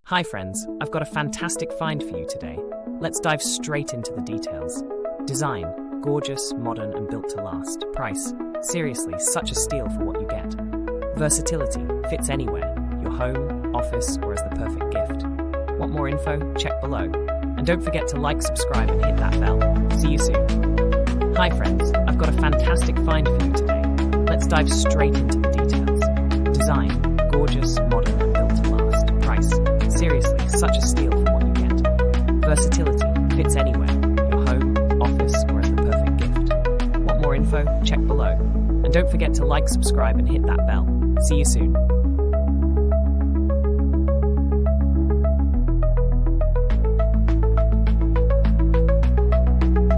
Hi friends, I've got a fantastic find for you today. Let's dive straight into the details. Design, gorgeous, modern and built to last. Price, seriously, such a steal for what you get. Versatility, fits anywhere, your home, office or as the perfect gift. Want more info? Check below. And don't forget to like, subscribe and hit that bell. See you soon. Hi friends, I've got a fantastic find for you today. Let's dive straight into the details. Design, gorgeous, modern and built to last. Price, seriously, such a steal for what you get. Versatility, fits anywhere, your home, office or as the perfect gift. Want more info? Check below. And don't forget to like, subscribe and hit that bell. See you soon.